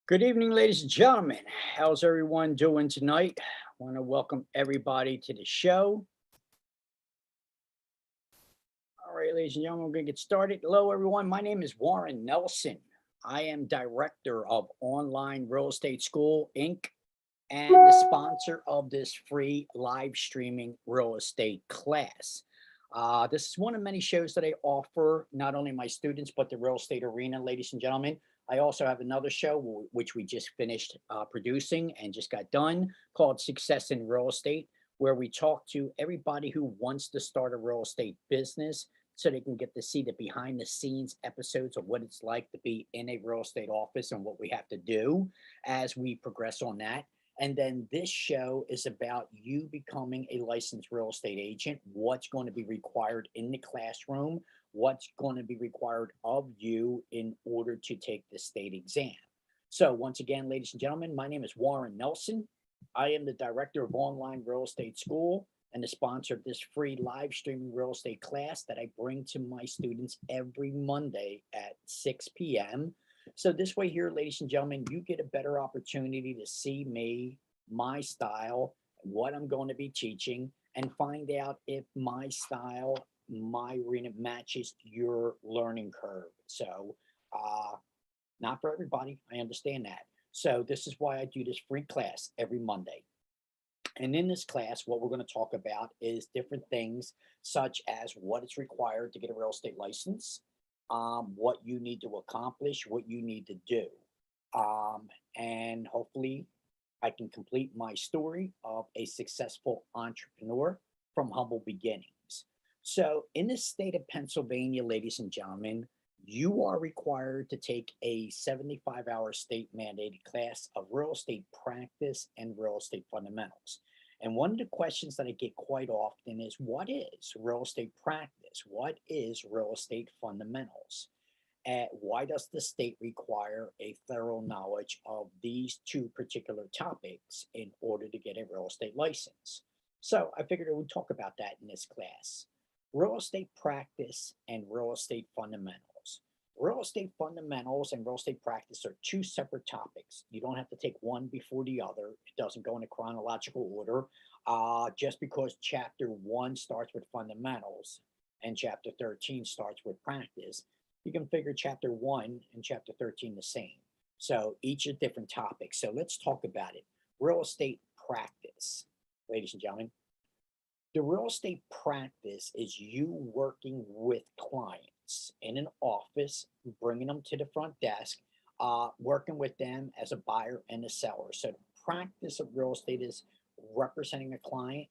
Good evening, ladies and gentlemen. How's everyone doing tonight? I want to welcome everybody to the show. All right, ladies and gentlemen, we're going to get started. Hello, everyone. My name is Warren Nelson. I am director of Online Real Estate School, Inc., and the sponsor of this free live streaming real estate class. This is one of many shows that I offer not only my students, but the real estate arena, ladies and gentlemen. I also have another show which we just finished producing and just got done called Success in Real Estate, where we talk to everybody who wants to start a real estate business so they can get to see the behind the scenes episodes of what it's like to be in a real estate office and what we have to do as we progress on that. And then this show is about you becoming a licensed real estate agent, what's going to be required in the classroom, what's going to be required of you in order to take the state exam. So, once again, ladies and gentlemen, my name is Warren Nelson. I am the director of Online Real Estate School and the sponsor of this free live streaming real estate class that I bring to my students every Monday at 6 p.m. So this way here, ladies and gentlemen, you get a better opportunity to see me, my style, what I'm going to be teaching, and find out if my style, my arena matches your learning curve. So, not for everybody. I understand that. So this is why I do this free class every Monday. And in this class, what we're going to talk about is different things such as what is required to get a real estate license, what you need to accomplish, what you need to do. And hopefully, I can complete my story of a successful entrepreneur from humble beginnings. So, in the state of Pennsylvania, ladies and gentlemen, you are required to take a 75-hour state mandated class of real estate practice and real estate fundamentals. And one of the questions that I get quite often is what is real estate practice? What is real estate fundamentals? And why does the state require a thorough knowledge of these two particular topics in order to get a real estate license? So I figured I would talk about that in this class. Real estate practice and real estate fundamentals. Real estate fundamentals and real estate practice are two separate topics. You don't have to take one before the other. It doesn't go in a chronological order. Just because chapter one starts with fundamentals and chapter 13 starts with practice, you can figure chapter one and chapter 13 the same. So each are different topics. So let's talk about it. Real estate practice, ladies and gentlemen. The real estate practice is you working with clients in an office, bringing them to the front desk, working with them as a buyer and a seller. So the practice of real estate is representing a client,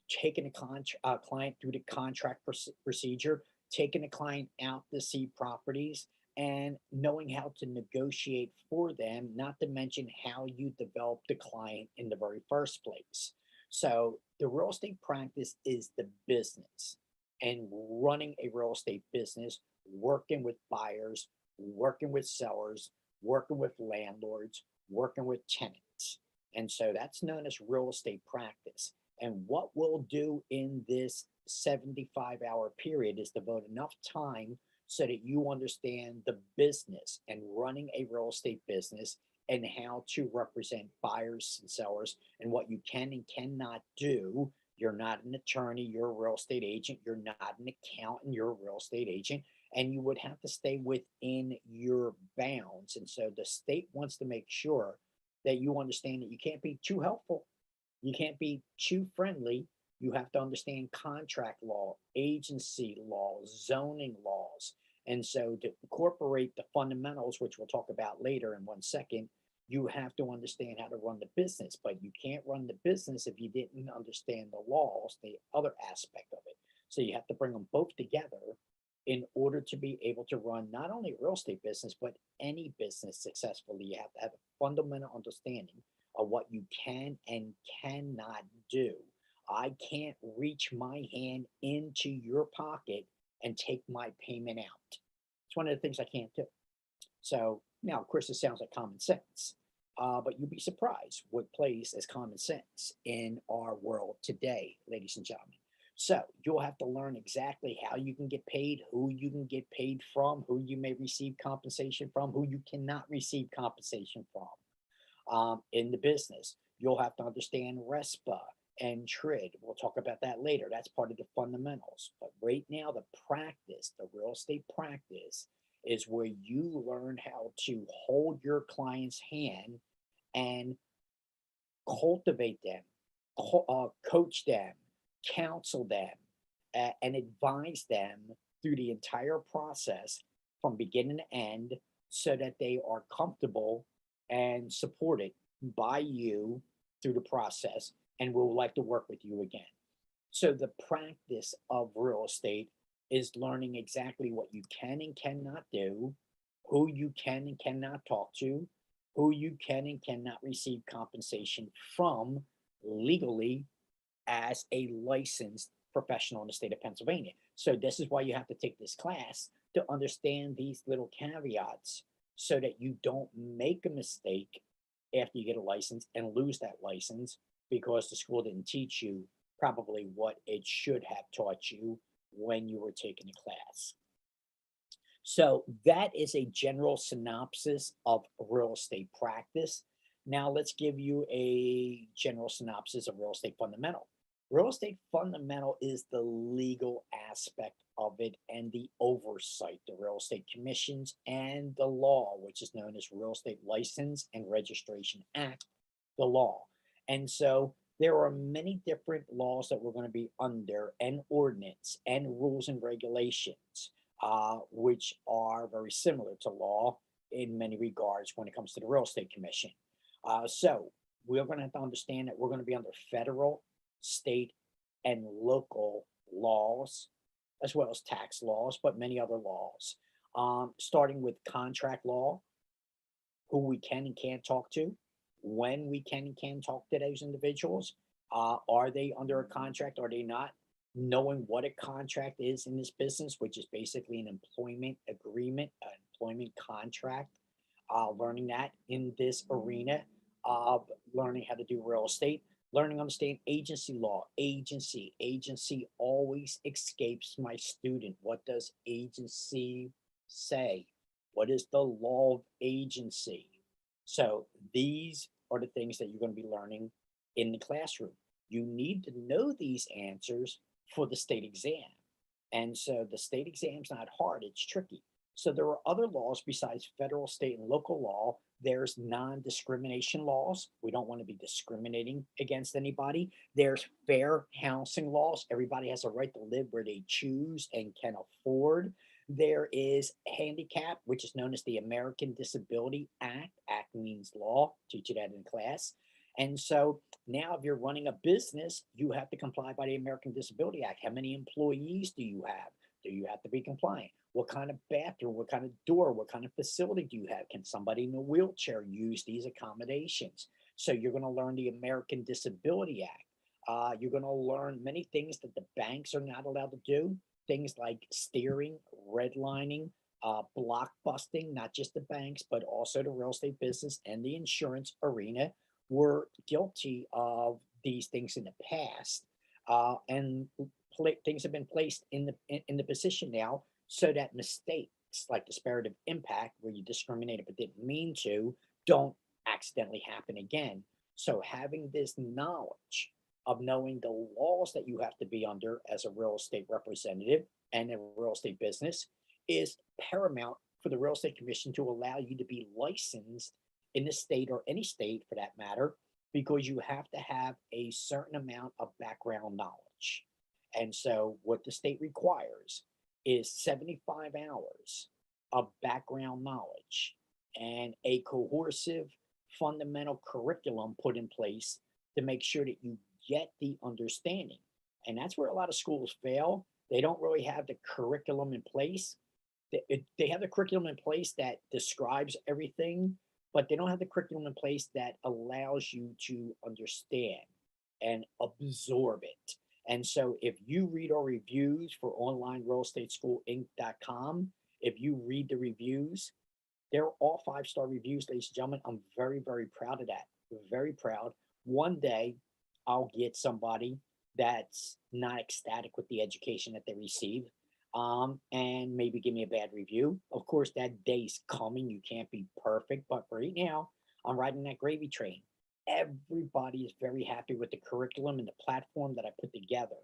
taking a client through the contract procedure, taking a client out to see properties, and knowing how to negotiate for them, not to mention how you develop the client in the very first place. So, the real estate practice is the business and running a real estate business, working with buyers, working with sellers, working with landlords, working with tenants. And so that's known as real estate practice. And what we'll do in this 75-hour period is devote enough time so that you understand the business and running a real estate business and how to represent buyers and sellers and what you can and cannot do. You're not an attorney, you're a real estate agent. You're not an accountant, you're a real estate agent. And you would have to stay within your bounds. And so the state wants to make sure that you understand that you can't be too helpful, you can't be too friendly. You have to understand contract law, agency laws, zoning laws. And so to incorporate the fundamentals, which we'll talk about later in 1 second, you have to understand how to run the business. But you can't run the business if you didn't understand the laws, the other aspect of it. So you have to bring them both together in order to be able to run not only a real estate business, but any business successfully. You have to have a fundamental understanding of what you can and cannot do. I can't reach my hand into your pocket and take my payment out. It's one of the things I can't do. So now, of course, it sounds like common sense, but you'd be surprised what plays as common sense in our world today, ladies and gentlemen. So you'll have to learn exactly how you can get paid, who you can get paid from, who you may receive compensation from, who you cannot receive compensation from in the business. You'll have to understand RESPA and TRID. We'll talk about that later. That's part of the fundamentals. But right now, the practice, the real estate practice, is where you learn how to hold your client's hand and cultivate them, coach them, counsel them, and advise them through the entire process from beginning to end so that they are comfortable and supported by you through the process and will like to work with you again. So the practice of real estate is learning exactly what you can and cannot do, who you can and cannot talk to, who you can and cannot receive compensation from legally as a licensed professional in the state of Pennsylvania. So this is why you have to take this class to understand these little caveats so that you don't make a mistake after you get a license and lose that license because the school didn't teach you probably what it should have taught you when you were taking the class. So that is a general synopsis of real estate practice. Now let's give you a general synopsis of real estate fundamental. Real estate fundamental is the legal aspect of it and the oversight, the real estate commissions and the law, which is known as Real Estate License and Registration Act, the law. And so there are many different laws that we're going to be under and ordinance and rules and regulations, which are very similar to law in many regards when it comes to the real estate commission. So we're going to have to understand that we're going to be under federal, state, and local laws, as well as tax laws, but many other laws. Starting with contract law, who we can and can't talk to, when we can and can't talk to those individuals. Are they under a contract? Are they not? Knowing what a contract is in this business, which is basically an employment agreement, an employment contract, learning that in this arena of learning how to do real estate, learning to understand agency law. Agency always escapes my student. What does agency say? What is the law of agency? So these are the things that you're going to be learning in the classroom. You need to know these answers for the state exam. And so the state exam's not hard, it's tricky. So there are other laws besides federal, state, and local law. There's non-discrimination laws. We don't want to be discriminating against anybody. There's fair housing laws. Everybody has a right to live where they choose and can afford. There is handicap, which is known as the American Disability Act. Act means law. Teach you that in class. And so now if you're running a business, you have to comply by the American Disability Act. How many employees do you have? Do you have to be compliant? What kind of bathroom, what kind of door, what kind of facility do you have? Can somebody in a wheelchair use these accommodations? So you're going to learn the American Disability Act. You're going to learn many things that the banks are not allowed to do. Things like steering, redlining, block busting, not just the banks, but also the real estate business and the insurance arena were guilty of these things in the past, and things have been placed in the position now so that mistakes like disparate impact, where you discriminated but didn't mean to, don't accidentally happen again. So having this knowledge of knowing the laws that you have to be under as a real estate representative and a real estate business is paramount for the real estate commission to allow you to be licensed in the state or any state for that matter, because you have to have a certain amount of background knowledge. And so what the state requires is 75 hours of background knowledge and a cohesive fundamental curriculum put in place to make sure that you get the understanding. And that's where a lot of schools fail. They don't really have the curriculum in place. They have the curriculum in place that describes everything, but they don't have the curriculum in place that allows you to understand and absorb it. And so if you read our reviews for onlinerealestateschoolinc.com, if you read the reviews, they're all 5-star reviews, ladies and gentlemen. I'm very, very proud of that. Very proud. One day I'll get somebody that's not ecstatic with the education that they receive, and maybe give me a bad review. Of course, that day's coming. You can't be perfect, but for right now, I'm riding that gravy train. Everybody is very happy with the curriculum and the platform that I put together.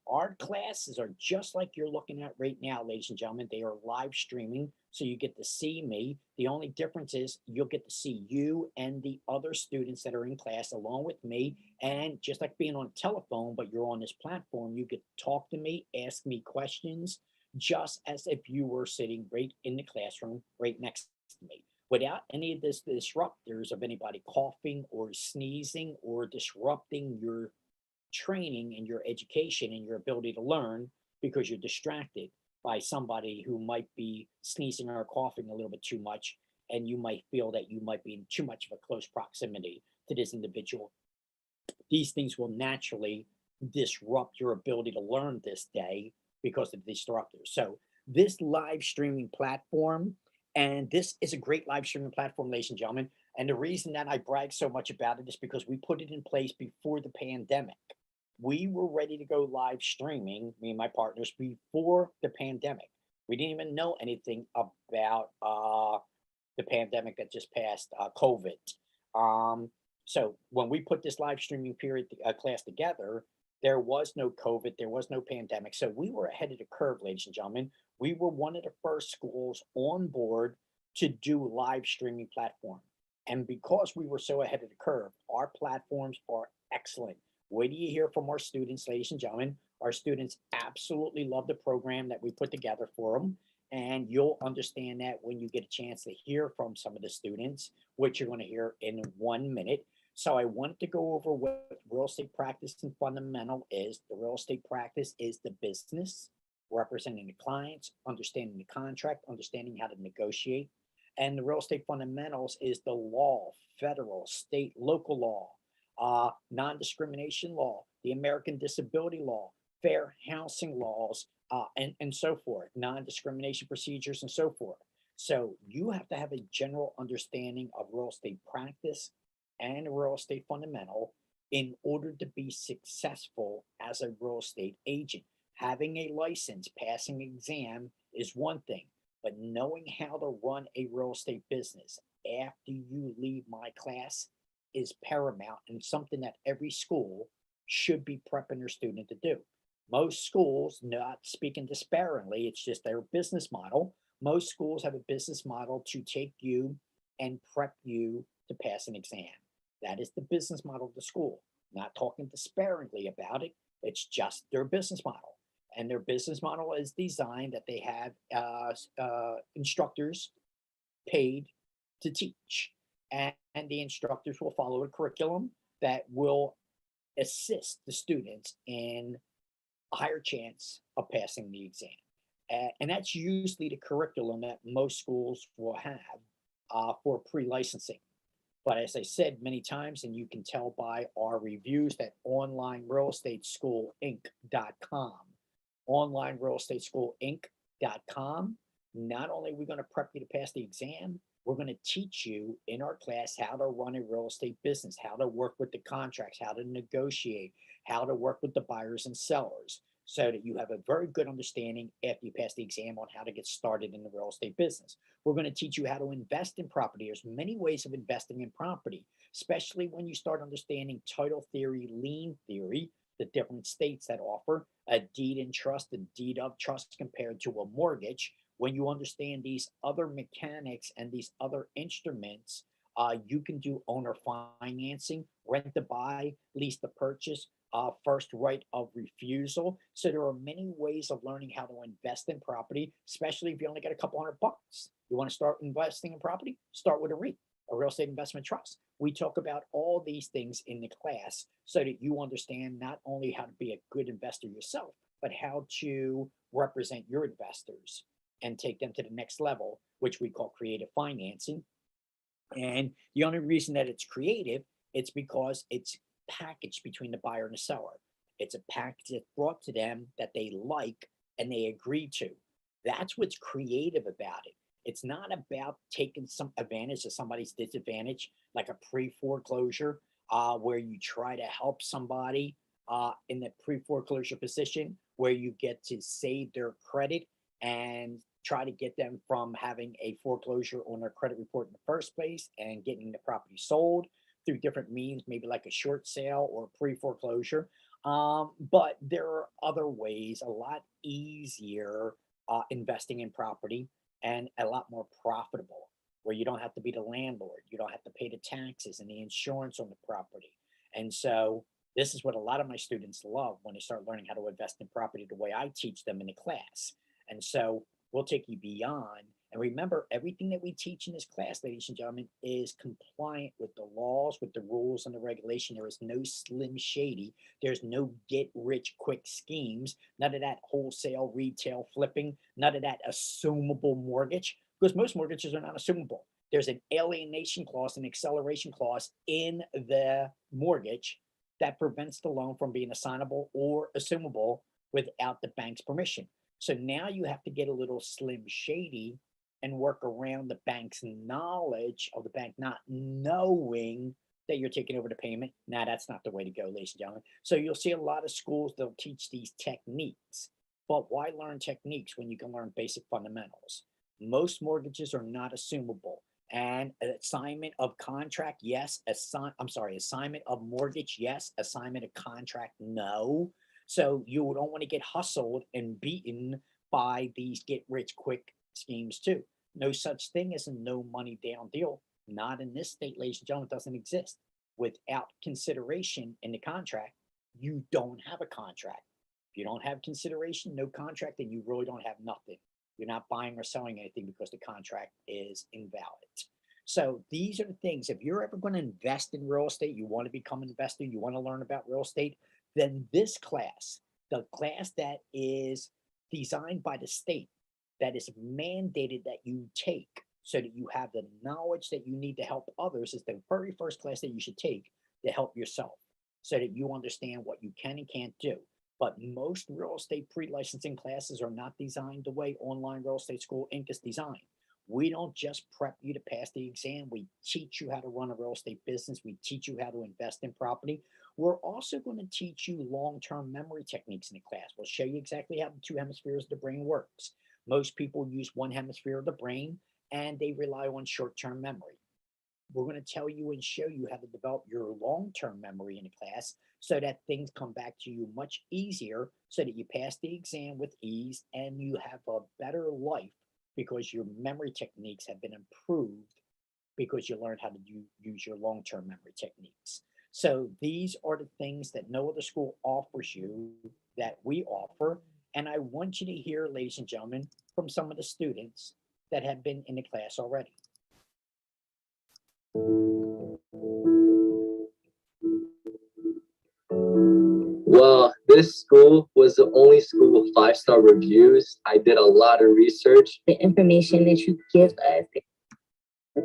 Our classes are just like you're looking at right now, ladies and gentlemen. They are live streaming, so you get to see me. The only difference is you'll get to see you and the other students that are in class along with me. And just like being on a telephone, but you're on this platform, you get to talk to me, ask me questions, just as if you were sitting right in the classroom right next to me, without any of this disruptors of anybody coughing or sneezing or disrupting your training and your education and your ability to learn, because you're distracted by somebody who might be sneezing or coughing a little bit too much, and you might feel that you might be in too much of a close proximity to this individual. These things will naturally disrupt your ability to learn this day because of disruptors. So this live streaming platform, and this is a great live streaming platform, ladies and gentlemen. And the reason that I brag so much about it is because we put it in place before the pandemic. We were ready to go live streaming, me and my partners, before the pandemic. We didn't even know anything about the pandemic that just passed, COVID. So when we put this live streaming period class together, there was no COVID, there was no pandemic. So we were ahead of the curve, ladies and gentlemen. We were one of the first schools on board to do live streaming platform. And because we were so ahead of the curve, our platforms are excellent. What do you hear from our students, ladies and gentlemen? Our students absolutely love the program that we put together for them. And you'll understand that when you get a chance to hear from some of the students, which you're going to hear in 1 minute. So I wanted to go over what real estate practice and fundamental is. The real estate practice is the business, representing the clients, understanding the contract, understanding how to negotiate. And the real estate fundamentals is the law, federal, state, local law, non-discrimination law, the American Disability Law, fair housing laws, and so forth, non-discrimination procedures and so forth. So you have to have a general understanding of real estate practice and real estate fundamental in order to be successful as a real estate agent. Having a license, passing an exam is one thing, but knowing how to run a real estate business after you leave my class is paramount and something that every school should be prepping their student to do. Most schools, not speaking disparagingly, it's just their business model. Most schools have a business model to take you and prep you to pass an exam. That is the business model of the school. Not talking disparagingly about it, it's just their business model. And their business model is designed that they have instructors paid to teach. And the instructors will follow a curriculum that will assist the students in a higher chance of passing the exam. And that's usually the curriculum that most schools will have for pre-licensing. But as I said many times, and you can tell by our reviews at onlinerealestatesschoolinc.com, onlinerealestatesschoolinc.com, not only are we going to prep you to pass the exam, we're going to teach you in our class how to run a real estate business, how to work with the contracts, how to negotiate, how to work with the buyers and sellers, so that you have a very good understanding after you pass the exam on how to get started in the real estate business. We're going to teach you how to invest in property. There's many ways of investing in property, especially when you start understanding title theory, lien theory, the different states that offer a deed in trust, a deed of trust compared to a mortgage. When you understand these other mechanics and these other instruments, you can do owner financing, rent to buy, lease to purchase, first right of refusal. So there are many ways of learning how to invest in property, especially if you only got a couple $100. You want to start investing in property? Start with a REIT, a real estate investment trust. We talk about all these things in the class so that you understand not only how to be a good investor yourself, but how to represent your investors and take them to the next level, which we call creative financing. And the only reason that it's creative, it's because it's packaged between the buyer and the seller. It's a package that's brought to them that they like and they agree to. That's what's creative about it. It's not about taking some advantage of somebody's disadvantage, like a pre foreclosure, where you try to help somebody in the pre-foreclosure position where you get to save their credit and try to get them from having a foreclosure on their credit report in the first place and getting the property sold through different means, maybe like a short sale or pre-foreclosure. But there are other ways, a lot easier investing in property and a lot more profitable, where you don't have to be the landlord, you don't have to pay the taxes and the insurance on the property. And so this is what a lot of my students love when they start learning how to invest in property the way I teach them in the class. And so we'll take you beyond. And remember, everything that we teach in this class, ladies and gentlemen, is compliant with the laws, with the rules and the regulation. There is no slim shady. There's no get rich quick schemes. None of that wholesale retail flipping. None of that assumable mortgage, because most mortgages are not assumable. There's an alienation clause, an acceleration clause in the mortgage that prevents the loan from being assignable or assumable without the bank's permission. So now you have to get a little slim shady and work around the bank's knowledge of the bank not knowing that you're taking over the payment. Now that's not the way to go, ladies and gentlemen. So you'll see a lot of schools, they'll teach these techniques, but why learn techniques when you can learn basic fundamentals? Most mortgages are not assumable. And assignment of contract, yes. Assignment of mortgage, yes. Assignment of contract, no. So you don't want to get hustled and beaten by these get rich quick schemes too. No such thing as a no money down deal. Not in this state, ladies and gentlemen, it doesn't exist. Without consideration in the contract, you don't have a contract. If you don't have consideration, no contract, then you really don't have nothing. You're not buying or selling anything because the contract is invalid. So these are the things, if you're ever going to invest in real estate, you want to become an investor, you want to learn about real estate, then this class, the class that is designed by the state, that is mandated that you take so that you have the knowledge that you need to help others, is the very first class that you should take to help yourself so that you understand what you can and can't do. But most real estate pre-licensing classes are not designed the way Online Real Estate School Inc. is designed. We don't just prep you to pass the exam. We teach you how to run a real estate business. We teach you how to invest in property. We're also going to teach you long-term memory techniques in the class. We'll show you exactly how the two hemispheres of the brain works. Most people use one hemisphere of the brain and they rely on short-term memory. We're going to tell you and show you how to develop your long-term memory in the class so that things come back to you much easier, so that you pass the exam with ease and you have a better life because your memory techniques have been improved because you learned how to use your long-term memory techniques. So these are the things that no other school offers you that we offer. And I want you to hear, ladies and gentlemen, from some of the students that have been in the class already. Well, this school was the only school with 5-star reviews. I did a lot of research. The information that you give us.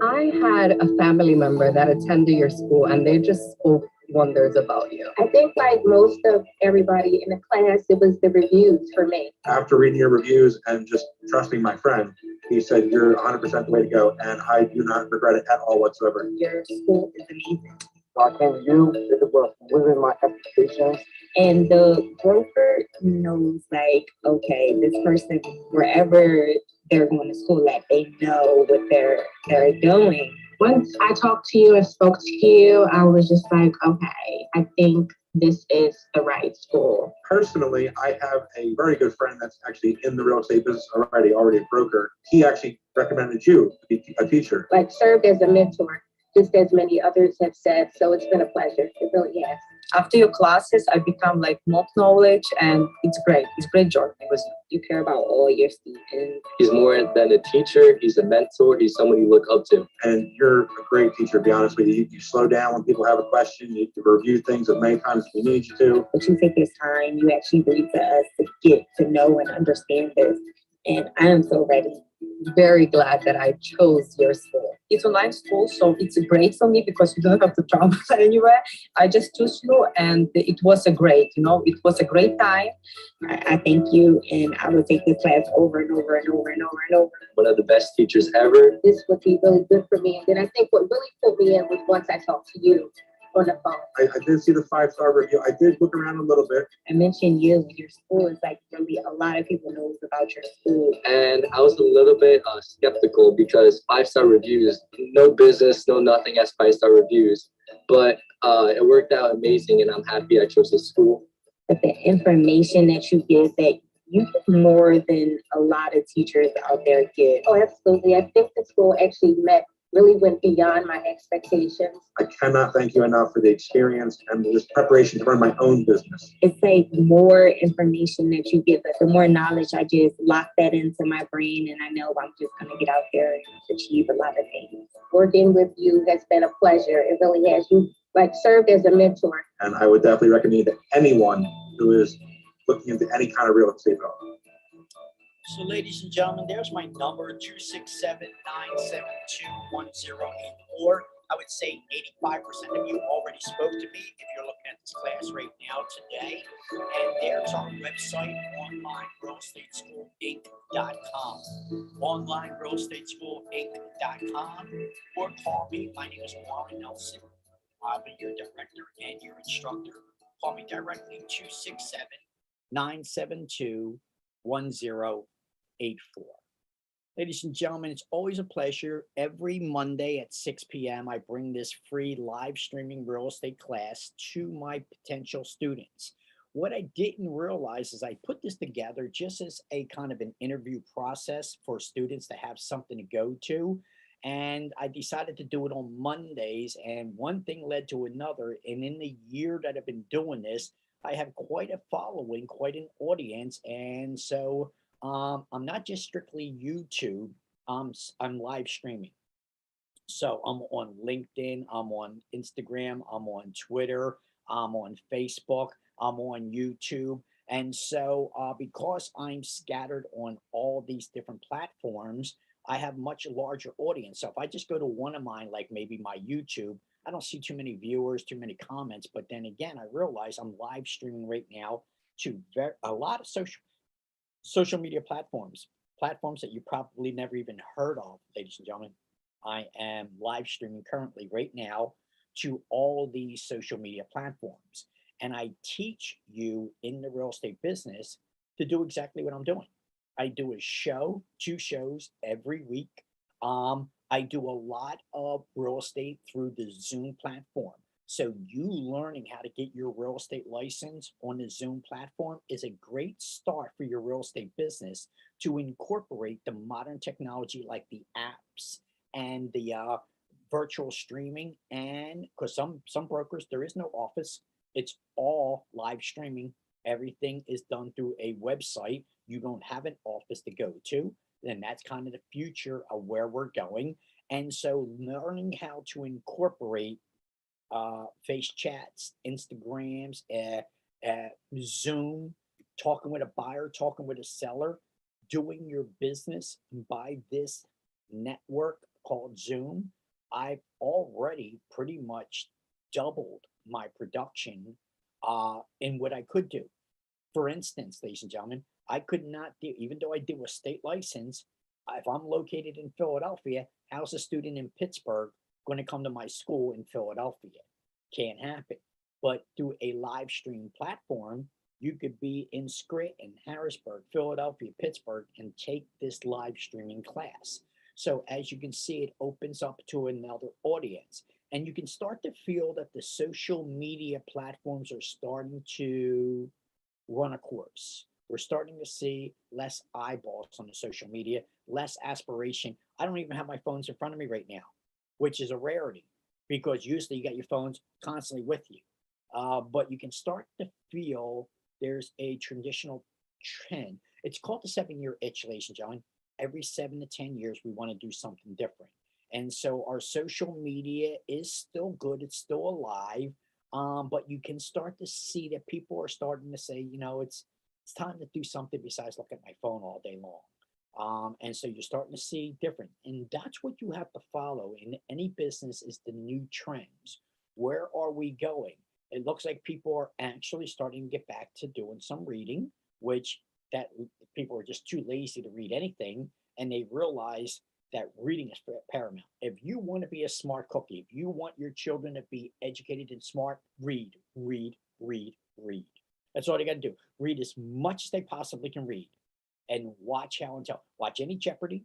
I had a family member that attended your school and they just spoke wonders about you. I think like most of everybody in the class, it was the reviews for me. After reading your reviews and just trusting my friend, he said, you're 100% the way to go. And I do not regret it at all whatsoever. Your school is amazing. I came to you, it was within my expectations. And the broker knows like, okay, this person, wherever they're going to school, like they know what they're doing. Once I talked to you and spoke to you, I was just like, okay, I think this is the right school. Personally, I have a very good friend that's actually in the real estate business already a broker. He actually recommended you to be a teacher. Like served as a mentor, just as many others have said. So it's been a pleasure. It really has. After your classes, I become like more knowledge and it's great. It's great joy because You care about all your students. He's more than a teacher. He's a mentor. He's someone you look up to. And you're a great teacher, to be honest with you. You slow down when people have a question. You review things as many times as we need you to. But you take this time, you actually read to us to get to know and understand this. And I am so ready. very glad that I chose your school. It's online school, so it's great for me because you don't have to travel anywhere. I just choose you and it was a great, it was a great time. I thank you, and I will take this class over and over and over and over and over. One of the best teachers ever. This would be really good for me. And then I think what really put me in was once I talked to you on the phone. I did see the 5-star review. I did look around a little bit. I mentioned you, your school is like really, a lot of people knows about your school. And I was a little bit skeptical because 5-star reviews, no business, no nothing has 5-star reviews. But it worked out amazing, and I'm happy I chose this school. But the information that you give, that you give more than a lot of teachers out there give. Oh, absolutely. I think the school actually really went beyond my expectations. I cannot thank you enough for the experience and this preparation to run my own business. It's like more information that you give us, the more knowledge I just lock that into my brain, and I know I'm just gonna get out there and achieve a lot of things. Working with you has been a pleasure. It really has. You served as a mentor. And I would definitely recommend to anyone who is looking into any kind of real estate at all. So ladies and gentlemen, there's my number, 267-972-1084. I would say 85% of you already spoke to me if you're looking at this class right now today. And there's our website, onlinerealestatesschoolinc.com. onlinerealestatesschoolinc.com, or call me. My name is Warren Nelson. I'll be your director and your instructor. Call me directly, 267-972-1084. Ladies and gentlemen, it's always a pleasure. Every Monday at 6 p.m., I bring this free live streaming real estate class to my potential students. What I didn't realize is I put this together just as a kind of an interview process for students to have something to go to. And I decided to do it on Mondays, and one thing led to another. And in the year that I've been doing this, I have quite a following, quite an audience. And so I'm not just strictly YouTube, I'm live streaming. So I'm on LinkedIn, I'm on Instagram, I'm on Twitter, I'm on Facebook, I'm on YouTube. And so because I'm scattered on all these different platforms, I have much larger audience. So if I just go to one of mine, like maybe my YouTube, I don't see too many viewers, too many comments. But then again, I realize I'm live streaming right now to a lot of social media platforms that you probably never even heard of, ladies and gentlemen. I am live streaming currently right now to all these social media platforms. And I teach you in the real estate business to do exactly what I'm doing. I do two shows every week. I do a lot of real estate through the Zoom platform. So you learning how to get your real estate license on the Zoom platform is a great start for your real estate business to incorporate the modern technology like the apps and the virtual streaming. And because some brokers, there is no office, it's all live streaming. Everything is done through a website. You don't have an office to go to. And that's kind of the future of where we're going. And so learning how to incorporate face chats, Instagrams, Zoom, talking with a buyer, talking with a seller, doing your business by this network called Zoom, I've already pretty much doubled my production in what I could do. For instance, ladies and gentlemen, I could not do, even though I do a state license, if I'm located in Philadelphia, how's a student in Pittsburgh going to come to my school in Philadelphia? Can't happen. But through a live stream platform, you could be in Scranton, Harrisburg, Philadelphia, Pittsburgh, and take this live streaming class. So as you can see, it opens up to another audience. And you can start to feel that the social media platforms are starting to run a course. We're starting to see less eyeballs on the social media, less aspiration. I don't even have my phones in front of me right now, which is a rarity because usually you got your phones constantly with you. But you can start to feel there's a traditional trend. It's called the 7-year itch, ladies and gentlemen. Every 7 to 10 years, we want to do something different. And so our social media is still good. It's still alive. But you can start to see that people are starting to say, you know, it's time to do something besides look at my phone all day long. And so you're starting to see different. And that's what you have to follow in any business is the new trends. Where are we going? It looks like people are actually starting to get back to doing some reading, which that people are just too lazy to read anything. And they realize that reading is paramount. If you want to be a smart cookie, if you want your children to be educated and smart, read, read, read, read. That's all they got to do. Read as much as they possibly can read and watch how and tell. Watch any Jeopardy,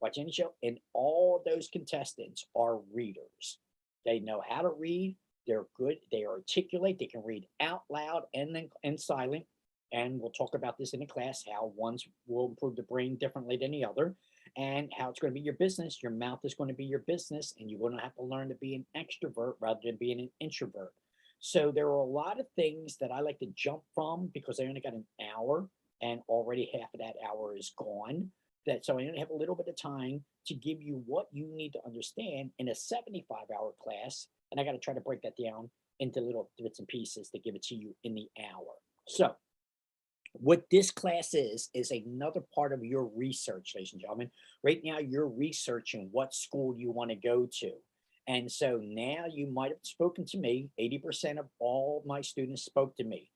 watch any show, and all those contestants are readers. They know how to read. They're good. They articulate. They can read out loud and then and silent. And we'll talk about this in the class, how ones will improve the brain differently than the other, and how it's going to be your business. Your mouth is going to be your business, and you're going to have to learn to be an extrovert rather than being an introvert. So there are a lot of things that I like to jump from because I only got an hour, and already half of that hour is gone. That so I only have a little bit of time to give you what you need to understand in a 75-hour class, and I got to try to break that down into little bits and pieces to give it to you in the hour. So what this class is another part of your research, ladies and gentlemen. Right now, you're researching what school you want to go to. And so now you might have spoken to me. 80% of all my students spoke to me.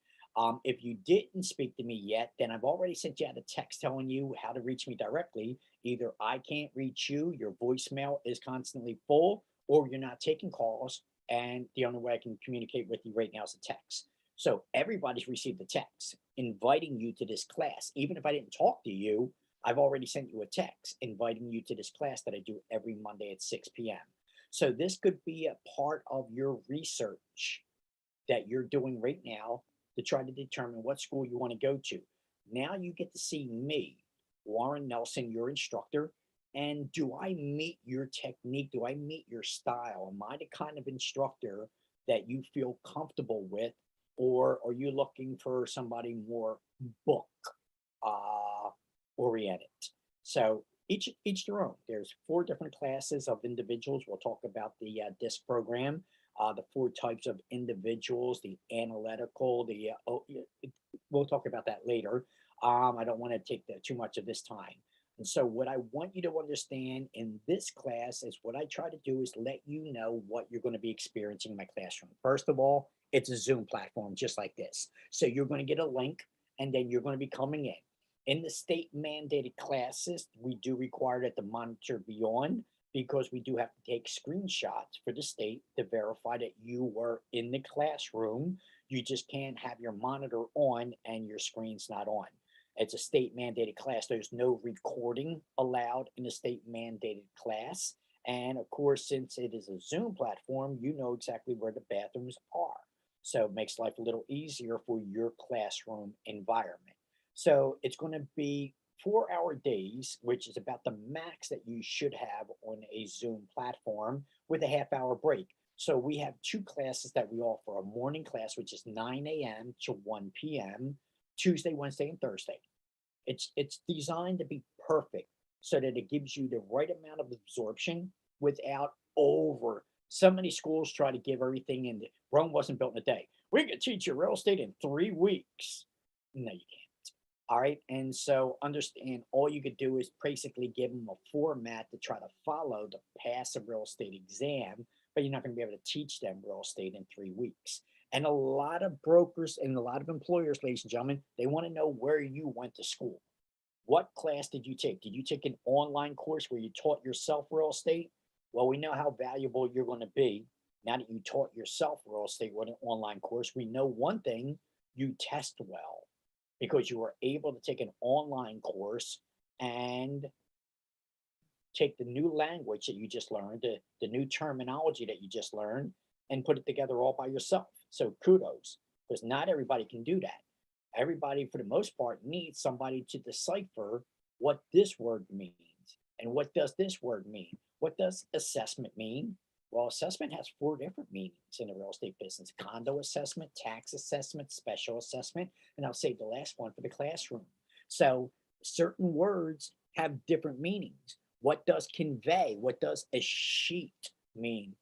If you didn't speak to me yet, then I've already sent you out a text telling you how to reach me directly. Either I can't reach you, your voicemail is constantly full, or you're not taking calls. And the only way I can communicate with you right now is a text. So everybody's received a text inviting you to this class. Even if I didn't talk to you, I've already sent you a text inviting you to this class that I do every Monday at 6 p.m. So this could be a part of your research that you're doing right now to try to determine what school you want to go to. Now you get to see me, Warren Nelson, your instructor. And do I meet your technique? Do I meet your style? Am I the kind of instructor that you feel comfortable with? Or are you looking for somebody more book oriented? So each their own. There's 4 different classes of individuals. We'll talk about the DISC program, the 4 types of individuals, the analytical, we'll talk about that later. I don't want to take too much of this time. And so what I want you to understand in this class is what I try to do is let you know what you're going to be experiencing in my classroom. First of all, it's a Zoom platform just like this. So you're going to get a link and then you're going to be coming in. In the state mandated classes, we do require that the monitor be on because we do have to take screenshots for the state to verify that you were in the classroom. You just can't have your monitor on and your screen's not on. It's a state mandated class. There's no recording allowed in a state mandated class. And of course, since it is a Zoom platform, you know exactly where the bathrooms are. So it makes life a little easier for your classroom environment. So it's going to be 4-hour days, which is about the max that you should have on a Zoom platform with a half-hour break. So we have 2 classes that we offer, a morning class, which is 9 a.m. to 1 p.m., Tuesday, Wednesday, and Thursday. It's designed to be perfect so that it gives you the right amount of absorption without over. So many schools try to give everything in. Rome wasn't built in a day. We could teach you real estate in 3 weeks. No, you can't. All right. And so understand all you could do is basically give them a format to try to follow to pass a real estate exam, but you're not going to be able to teach them real estate in 3 weeks. And a lot of brokers and a lot of employers, ladies and gentlemen, they want to know where you went to school. What class did you take? Did you take an online course where you taught yourself real estate? Well, we know how valuable you're going to be now that you taught yourself real estate with an online course. We know one thing, you test well because you were able to take an online course and take the new language that you just learned, the new terminology that you just learned, and put it together all by yourself. So kudos, because not everybody can do that. Everybody, for the most part, needs somebody to decipher what this word means. And what does this word mean? What does assessment mean? Well, assessment has 4 different meanings in the real estate business: condo assessment, tax assessment, special assessment, and I'll save the last one for the classroom. So certain words have different meanings. What does convey? What does a sheet mean?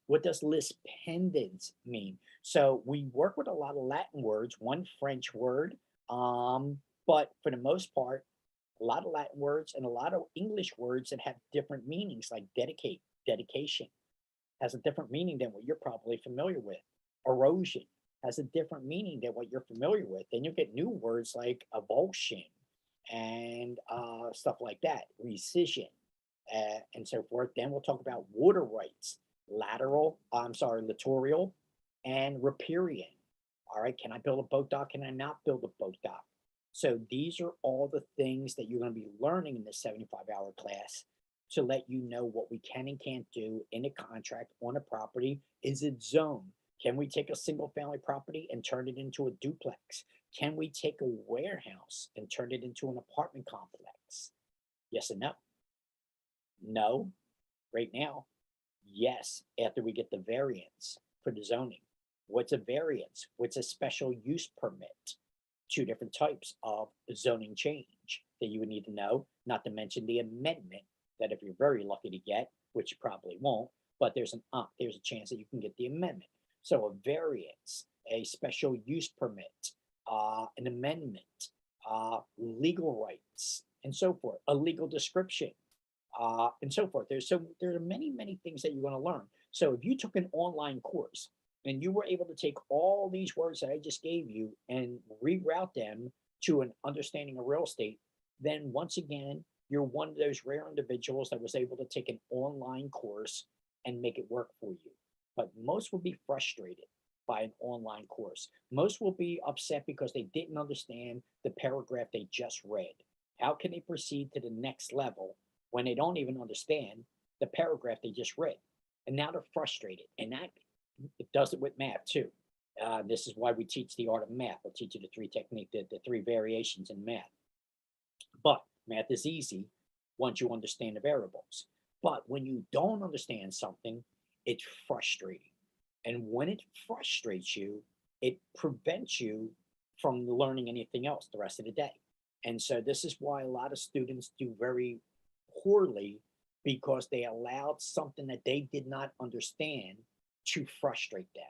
What does list pendants mean? So we work with a lot of Latin words, one French word, but for the most part, a lot of Latin words and a lot of English words that have different meanings, like dedicate, dedication, has a different meaning than what you're probably familiar with. Erosion has a different meaning than what you're familiar with. Then you get new words like avulsion and stuff like that, rescission. and so forth. Then we'll talk about water rights, littoral, and riparian. All right, can I build a boat dock? Can I not build a boat dock? So these are all the things that you're going to be learning in this 75-hour class to let you know what we can and can't do in a contract on a property. Is it zoned? Can we take a single family property and turn it into a duplex? Can we take a warehouse and turn it into an apartment complex? Yes and no. No, right now. Yes, after we get the variance for the zoning. What's a variance? What's a special use permit? Two different types of zoning change that you would need to know, not to mention the amendment that if you're very lucky to get, which you probably won't, but there's a chance that you can get the amendment. So a variance, a special use permit, an amendment, legal rights, and so forth, a legal description, and so forth. There are many things that you're going to learn. So if you took an online course and you were able to take all these words that I just gave you and reroute them to an understanding of real estate, then once again, you're one of those rare individuals that was able to take an online course and make it work for you. But most will be frustrated by an online course. Most will be upset because they didn't understand the paragraph they just read. How can they proceed to the next level when they don't even understand the paragraph they just read? And now they're frustrated. And that it does it with math too. This is why we teach the art of math. We'll teach you the three variations in math. But math is easy once you understand the variables. But when you don't understand something, it's frustrating. And when it frustrates you, it prevents you from learning anything else the rest of the day. And so this is why a lot of students do very poorly, because they allowed something that they did not understand to frustrate them,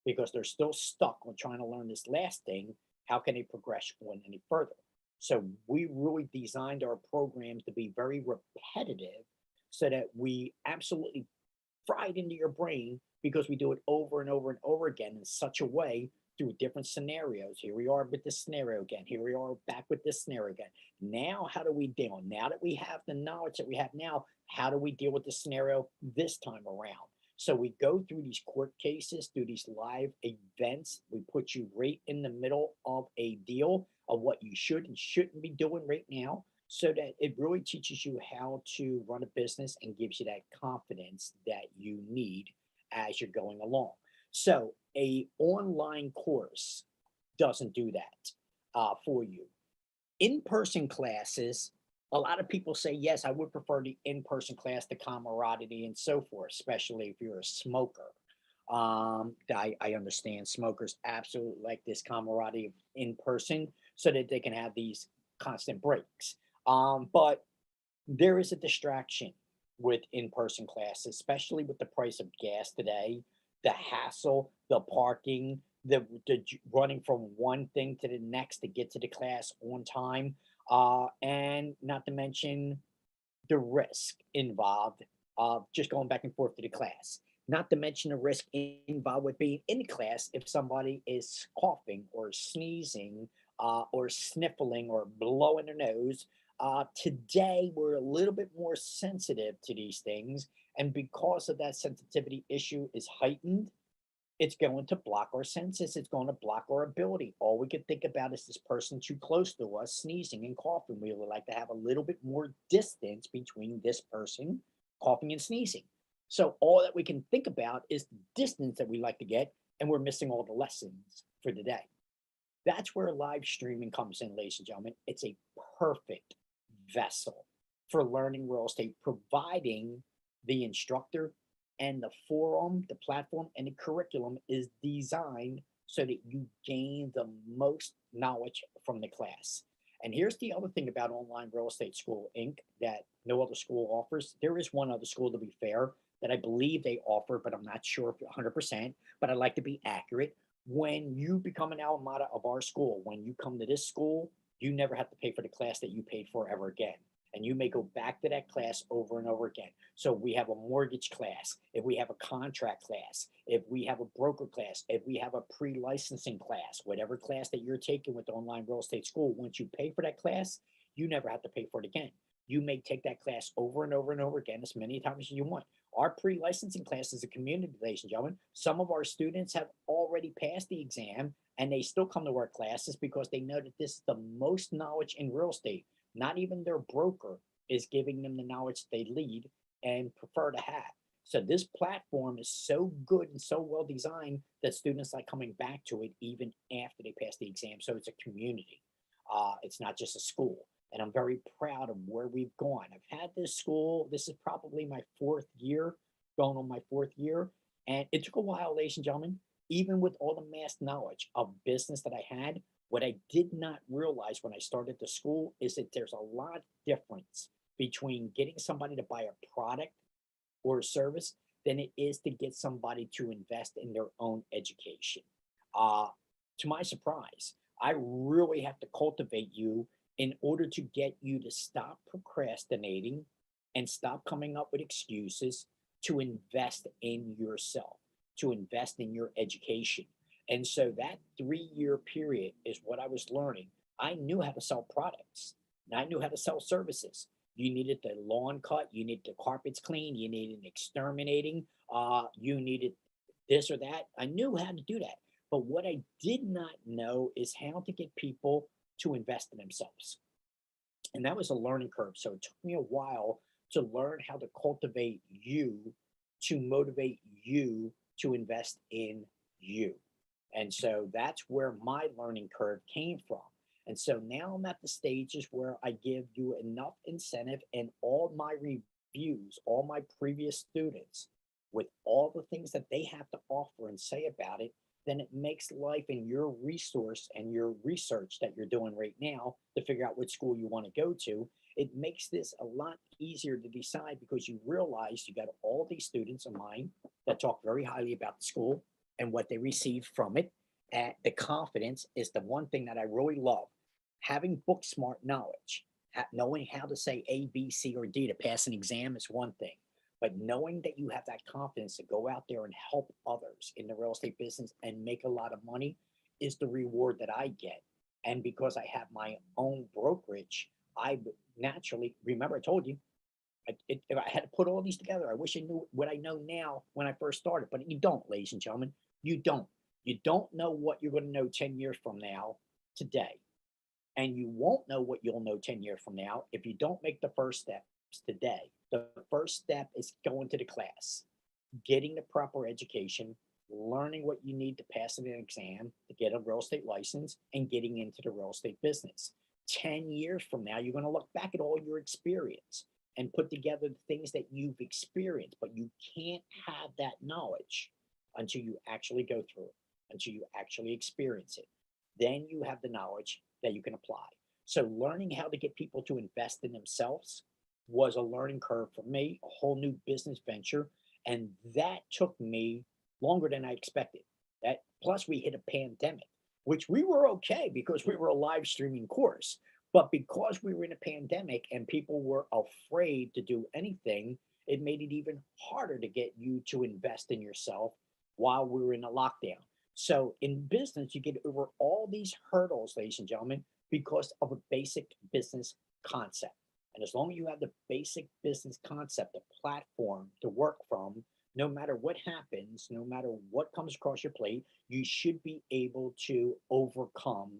because they're still stuck on trying to learn this last thing. How can they progress on any further? So we really designed our programs to be very repetitive so that we absolutely fry it into your brain, because we do it over and over and over again in such a way through different scenarios. Here we are with this scenario again. Here we are back with this scenario again. Now, how do we deal? Now that we have the knowledge that we have now, how do we deal with the scenario this time around? So we go through these court cases, through these live events. We put you right in the middle of a deal of what you should and shouldn't be doing right now, so that it really teaches you how to run a business and gives you that confidence that you need as you're going along. So a online course doesn't do that for you. In-person classes, a lot of people say, yes, I would prefer the in-person class, the camaraderie and so forth, especially if you're a smoker. I understand smokers absolutely like this camaraderie in person so that they can have these constant breaks. But there is a distraction with in-person classes, especially with the price of gas today, the hassle, the parking, the running from one thing to the next to get to the class on time, and not to mention the risk involved of just going back and forth to the class. Not to mention the risk involved with being in class if somebody is coughing or sneezing or sniffling or blowing their nose. Today, we're a little bit more sensitive to these things. And because of that sensitivity issue is heightened, it's going to block our senses. It's going to block our ability. All we can think about is this person too close to us, sneezing and coughing. We would like to have a little bit more distance between this person coughing and sneezing. So all that we can think about is the distance that we like to get, and we're missing all the lessons for the day. That's where live streaming comes in, ladies and gentlemen. It's a perfect vessel for learning real estate, providing the instructor and the forum, the platform, and the curriculum is designed so that you gain the most knowledge from the class. And here's the other thing about Online Real Estate School, Inc. that no other school offers. There is one other school, to be fair, that I believe they offer, but I'm not sure if 100%, but I'd like to be accurate. When you become an alma mater of our school, when you come to this school, you never have to pay for the class that you paid for ever again. And you may go back to that class over and over again. So we have a mortgage class, if we have a contract class, if we have a broker class, if we have a pre-licensing class, whatever class that you're taking with the Online Real Estate School, once you pay for that class, you never have to pay for it again. You may take that class over and over and over again as many times as you want. Our pre-licensing class is a community, ladies and gentlemen. Some of our students have already passed the exam and they still come to our classes because they know that this is the most knowledge in real estate. Not even their broker is giving them the knowledge they need and prefer to have. So this platform is so good and so well designed that students like coming back to it even after they pass the exam. So it's a community. It's not just a school. And I'm very proud of where we've gone. I've had this school. This is probably my 4th year, going on my 4th year. And it took a while, ladies and gentlemen, even with all the mass knowledge of business that I had, what I did not realize when I started the school is that there's a lot difference between getting somebody to buy a product or a service than it is to get somebody to invest in their own education. To my surprise, I really have to cultivate you in order to get you to stop procrastinating and stop coming up with excuses to invest in yourself, to invest in your education. And so that 3-year period is what I was learning. I knew how to sell products and I knew how to sell services. You needed the lawn cut, you needed the carpets cleaned, you needed exterminating, you needed this or that. I knew how to do that. But what I did not know is how to get people to invest in themselves. And that was a learning curve. So it took me a while to learn how to cultivate you, to motivate you to invest in you. And so that's where my learning curve came from. And so now I'm at the stages where I give you enough incentive and all my reviews, all my previous students, with all the things that they have to offer and say about it, then it makes life and your resource and your research that you're doing right now to figure out which school you want to go to. It makes this a lot easier to decide because you realize you got all these students of mine that talk very highly about the school and what they received from it. And the confidence is the one thing that I really love. Having book smart knowledge, knowing how to say A, B, C, or D to pass an exam is one thing. But knowing that you have that confidence to go out there and help others in the real estate business and make a lot of money is the reward that I get. And because I have my own brokerage, I naturally, remember I told you, if I had to put all these together, I wish I knew what I know now when I first started, but you don't, ladies and gentlemen, you don't. You don't know what you're going to know 10 years from now today. And you won't know what you'll know 10 years from now if you don't make the first steps today. The first step is going to the class, getting the proper education, learning what you need to pass an exam to get a real estate license, and getting into the real estate business. 10 years from now, you're going to look back at all your experience and put together the things that you've experienced, but you can't have that knowledge until you actually go through it, until you actually experience it. Then you have the knowledge that you can apply. So learning how to get people to invest in themselves was a learning curve for me, a whole new business venture. And that took me longer than I expected. That plus we hit a pandemic, which we were okay because we were a live streaming course. But because we were in a pandemic and people were afraid to do anything, it made it even harder to get you to invest in yourself while we were in a lockdown. So in business, you get over all these hurdles, ladies and gentlemen, because of a basic business concept. And as long as you have the basic business concept, a platform to work from, no matter what happens, no matter what comes across your plate, you should be able to overcome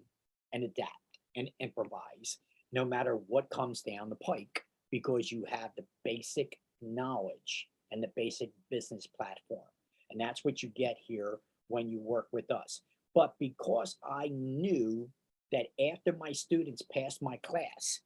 and adapt and improvise no matter what comes down the pike because you have the basic knowledge and the basic business platform. And that's what you get here when you work with us. But because I knew that after my students passed my class,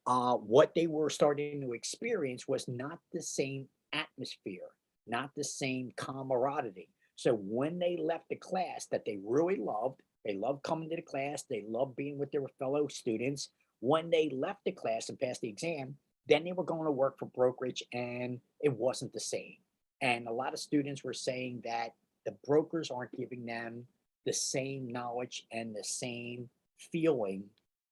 what they were starting to experience was not the same atmosphere, not the same camaraderie. So when they left the class that they really loved, they loved coming to the class, they loved being with their fellow students. When they left the class and passed the exam, then they were going to work for brokerage and it wasn't the same. And a lot of students were saying that the brokers aren't giving them the same knowledge and the same feeling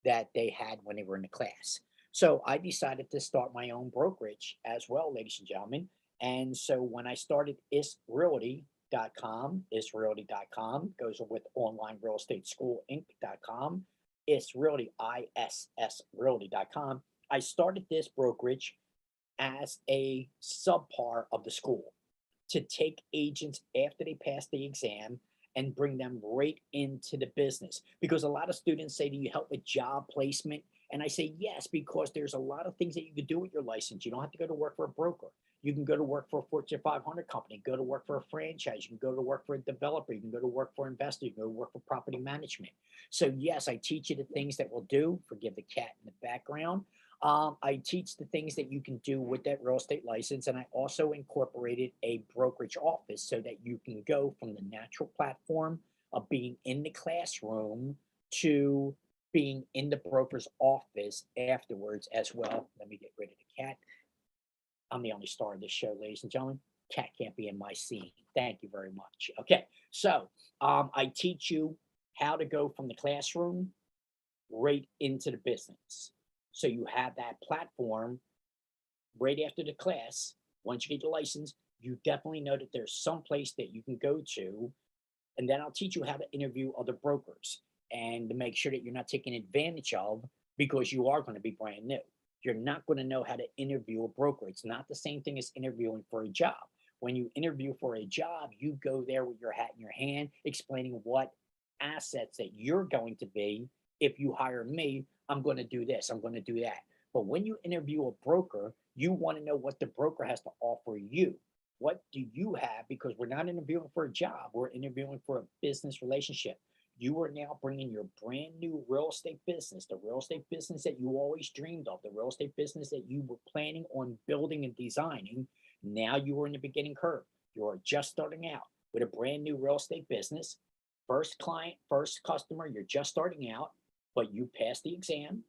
that they had when they were in the class. So I decided to start my own brokerage as well, ladies and gentlemen. And so when I started isrealty.com, isrealty.com goes with online real estate school inc.com, isrealty, ISS realty.com. I started this brokerage as a subpar of the school to take agents after they pass the exam and bring them right into the business. Because a lot of students say, do you help with job placement? And I say, yes, because there's a lot of things that you can do with your license. You don't have to go to work for a broker. You can go to work for a Fortune 500 company, go to work for a franchise, you can go to work for a developer, you can go to work for an investor, you can go to work for property management. So yes, I teach you the things that will do, forgive the cat in the background. I teach the things that you can do with that real estate license. And I also incorporated a brokerage office so that you can go from the natural platform of being in the classroom to being in the broker's office afterwards as well. Let me get rid of the cat. I'm the only star of this show, ladies and gentlemen. Cat can't be in my scene. Thank you very much. Okay, so I teach you how to go from the classroom right into the business. So you have that platform right after the class. Once you get the license, you definitely know that there's some place that you can go to. And then I'll teach you how to interview other brokers and to make sure that you're not taken advantage of because you are going to be brand new. You're not going to know how to interview a broker. It's not the same thing as interviewing for a job. When you interview for a job, you go there with your hat in your hand, explaining what assets that you're going to be. If you hire me, I'm going to do this, I'm going to do that. But when you interview a broker, you want to know what the broker has to offer you. What do you have? Because we're not interviewing for a job, we're interviewing for a business relationship. You are now bringing your brand new real estate business, the real estate business that you always dreamed of, the real estate business that you were planning on building and designing. Now you are in the beginning curve. You are just starting out with a brand new real estate business. First client, first customer, you're just starting out, but you passed the exam.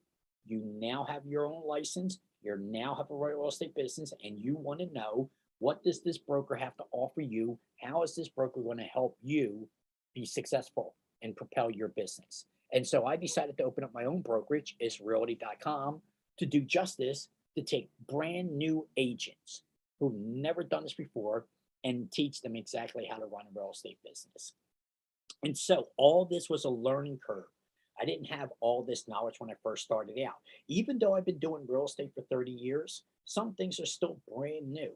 You now have your own license. You now have a real estate business, and you want to know, what does this broker have to offer you? How is this broker going to help you be successful and propel your business? And so I decided to open up my own brokerage, isrealty.com, to do just this, to take brand new agents who've never done this before and teach them exactly how to run a real estate business. And so all this was a learning curve. I didn't have all this knowledge when I first started out. Even though I've been doing real estate for 30 years, some things are still brand new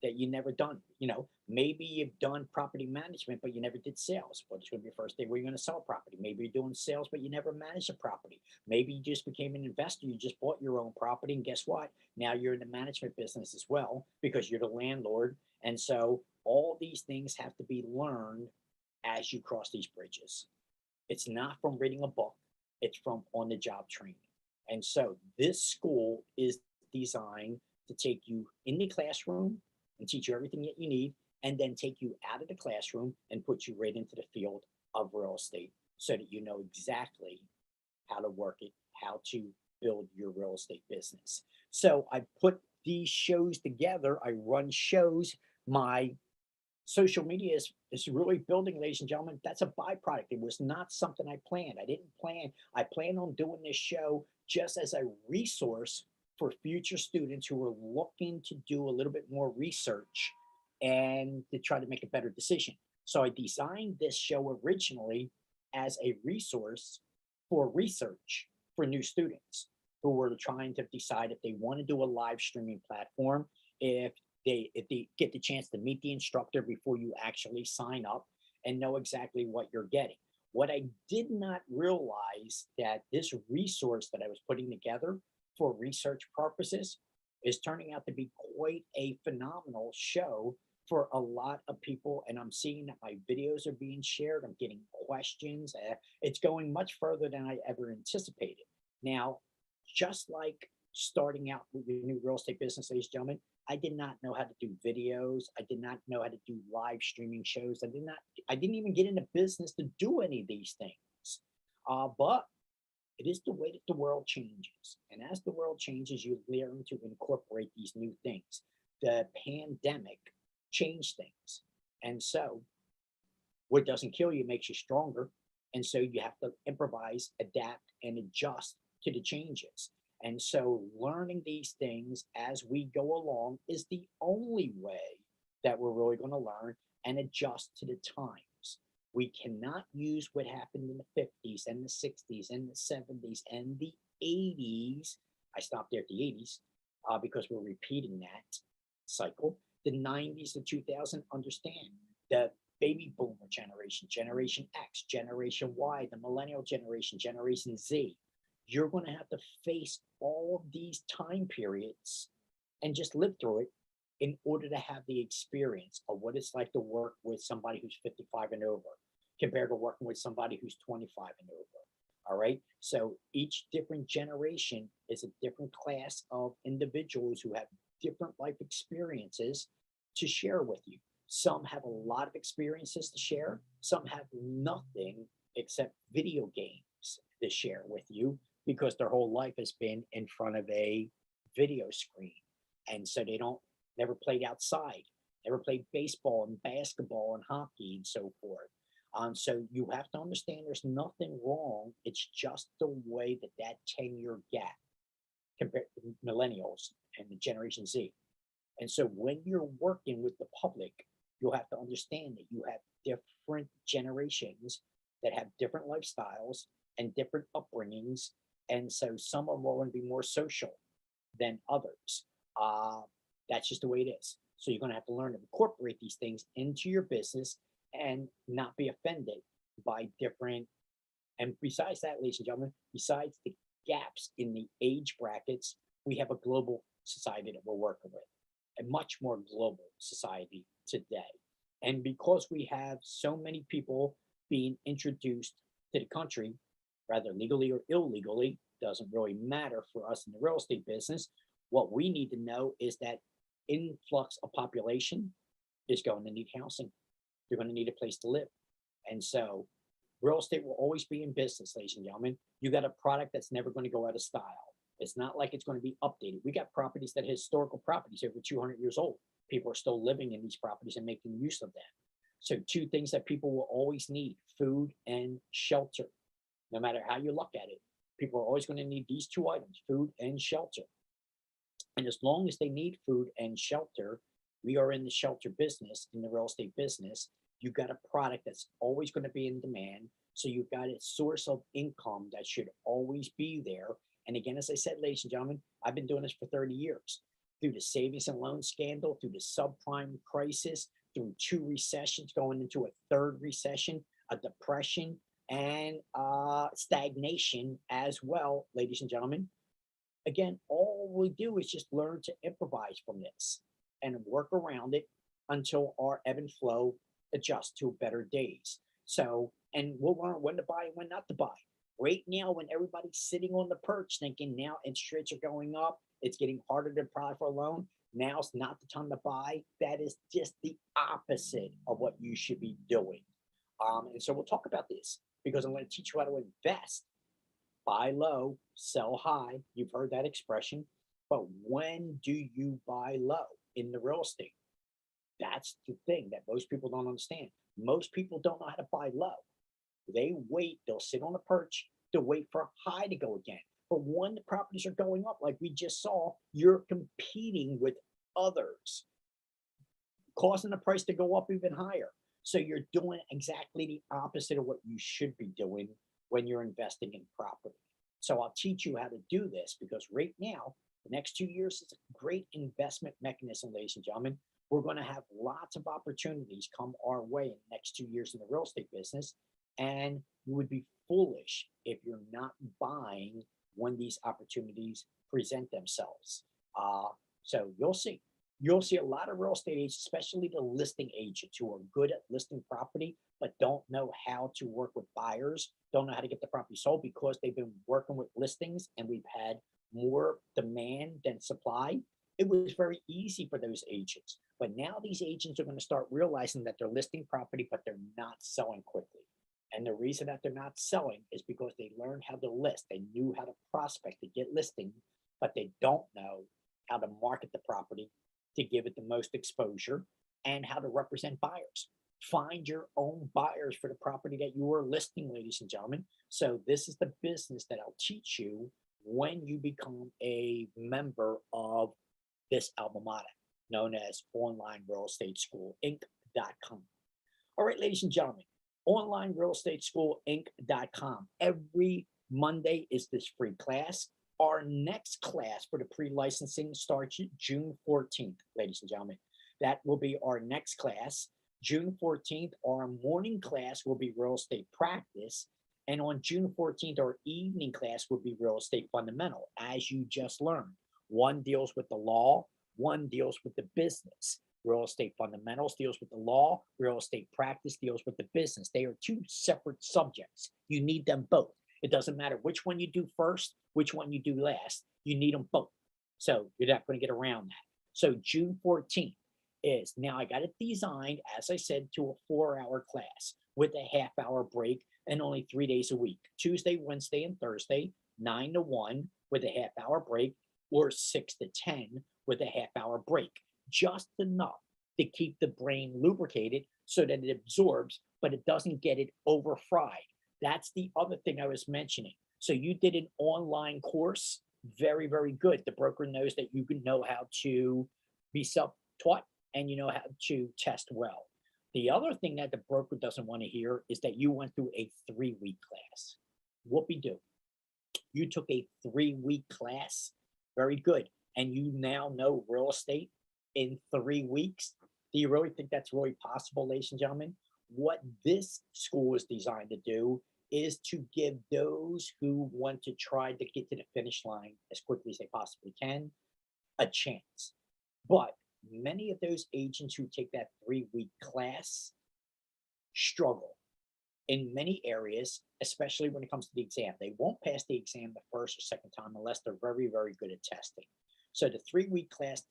that you never done. You know, maybe you've done property management, but you never did sales. What's going to be your first day where you're going to sell property? Maybe you're doing sales, but you never managed a property. Maybe you just became an investor. You just bought your own property. And guess what? Now you're in the management business as well because you're the landlord. And so all these things have to be learned as you cross these bridges. It's not from reading a book. It's from on-the-job training. And so this school is designed to take you in the classroom and teach you everything that you need, and then take you out of the classroom and put you right into the field of real estate so that you know exactly how to work it, how to build your real estate business. So I put these shows together. I run shows. My social media is really building, ladies and gentlemen. That's a byproduct. It was not something I planned. I planned on doing this show just as a resource for future students who are looking to do a little bit more research and to try to make a better decision. So I designed this show originally as a resource for research for new students who were trying to decide if they want to do a live streaming platform, if they get the chance to meet the instructor before you actually sign up and know exactly what you're getting. What I did not realize that this resource that I was putting together for research purposes is turning out to be quite a phenomenal show for a lot of people. And I'm seeing that my videos are being shared. I'm getting questions. It's going much further than I ever anticipated. Now, just like starting out with your new real estate business, ladies and gentlemen, I did not know how to do videos. I did not know how to do live streaming shows. I didn't even get into business to do any of these things. But it is the way that the world changes. And as the world changes, you learn to incorporate these new things. The pandemic changed things. And so what doesn't kill you makes you stronger. And so you have to improvise, adapt, and adjust to the changes. And so learning these things as we go along is the only way that we're really going to learn and adjust to the times. We cannot use what happened in the 50s and the 60s and the 70s and the 80s I stopped there at the 80s because we're repeating that cycle. The 90s to 2000, understand the baby boomer generation, Generation X, Generation Y, the millennial generation, Generation Z. You're going to have to face all of these time periods and just live through it in order to have the experience of what it's like to work with somebody who's 55 and over compared to working with somebody who's 25 and over. All right. So each different generation is a different class of individuals who have different life experiences to share with you. Some have a lot of experiences to share. Some have nothing except video games to share with you because their whole life has been in front of a video screen. And so they don't never played outside, never played baseball and basketball and hockey and so forth. So you have to understand there's nothing wrong. It's just the way that that 10-year gap compared to millennials and the Generation Z. And so when you're working with the public, you'll have to understand that you have different generations that have different lifestyles and different upbringings. And so some of them are going to be more social than others. That's just the way it is. So you're going to have to learn to incorporate these things into your business and not be offended by different. And besides that, ladies and gentlemen, besides the gaps in the age brackets, we have a global society that we're working with, a much more global society today. And because we have so many people being introduced to the country, rather legally or illegally, doesn't really matter for us in the real estate business. What we need to know is that influx of population is going to need housing. You're going to need a place to live. And so real estate will always be in business, ladies and gentlemen. You got a product that's never going to go out of style. It's not like it's going to be updated. We got properties that are historical properties over 200 years old. People are still living in these properties and making use of them. So two things that people will always need, food and shelter. No matter how you look at it, people are always going to need these two items, food and shelter. And as long as they need food and shelter, we are in the shelter business, in the real estate business. You got a product that's always going to be in demand. So you've got a source of income that should always be there. And again, as I said, ladies and gentlemen, I've been doing this for 30 years. Through the savings and loan scandal, through the subprime crisis, through 2 recessions, going into a 3rd recession, a depression, and stagnation as well, ladies and gentlemen. Again, all we do is just learn to improvise from this and work around it until our ebb and flow adjusts to better days. So, and we'll learn when to buy and when not to buy. Right now, when everybody's sitting on the perch thinking now interest rates are going up, it's getting harder to apply for a loan, now's not the time to buy. That is just the opposite of what you should be doing. And so we'll talk about this because I'm going to teach you how to invest. Buy low, sell high. You've heard that expression. But when do you buy low in the real estate? That's the thing that most people don't understand. Most people don't know how to buy low. They wait, they'll sit on a perch, they'll wait for a high to go again. But when the properties are going up, like we just saw, you're competing with others, causing the price to go up even higher. So you're doing exactly the opposite of what you should be doing when you're investing in property. So I'll teach you how to do this because right now, the next 2 years is a great investment mechanism, ladies and gentlemen. We're going to have lots of opportunities come our way in the next 2 years in the real estate business. And you would be foolish if you're not buying when these opportunities present themselves. So you'll see. You'll see a lot of real estate agents, especially the listing agents who are good at listing property, but don't know how to work with buyers, don't know how to get the property sold because they've been working with listings and we've had more demand than supply. It was very easy for those agents. But now these agents are going to start realizing that they're listing property, but they're not selling quickly. And the reason that they're not selling is because they learned how to list. They knew how to prospect to get listing, but they don't know how to market the property to give it the most exposure and how to represent buyers. Find your own buyers for the property that you are listing, ladies and gentlemen. So this is the business that I'll teach you when you become a member of this alma mater known as Online Real Estate School Inc.com. All right, ladies and gentlemen, Online Real Estate School Inc.com. Every Monday is this free class. Our next class for the pre-licensing starts June 14th, ladies and gentlemen. That will be our next class. June 14th, our morning class will be real estate practice. And on June 14th, our evening class will be real estate fundamental, as you just learned. One deals with the law, one deals with the business. Real estate fundamentals deals with the law, real estate practice deals with the business. They are two separate subjects. You need them both. It doesn't matter which one you do first, which one you do last. You need them both. So you're not going to get around that. So June 14th is, now I got it designed, as I said, to a 4-hour class with a half-hour break and only 3 days a week. Tuesday, Wednesday, and Thursday, 9 to 1 with a half-hour break, or 6 to 10 with a half-hour break. Just enough to keep the brain lubricated so that it absorbs, but it doesn't get it over fried. That's the other thing I was mentioning. So you did an online course, very, very good. The broker knows that you can know how to be self-taught and you know how to test well. The other thing that the broker doesn't want to hear is that you went through a 3-week class. Whoopie-doo. You took a 3-week class, very good. And you now know real estate in 3 weeks. Do you really think that's really possible, ladies and gentlemen? What this school is designed to do is to give those who want to try to get to the finish line as quickly as they possibly can a chance. But many of those agents who take that 3-week class struggle in many areas, especially when it comes to the exam. They won't pass the exam the first or second time unless they're very, very good at testing. So the 3-week class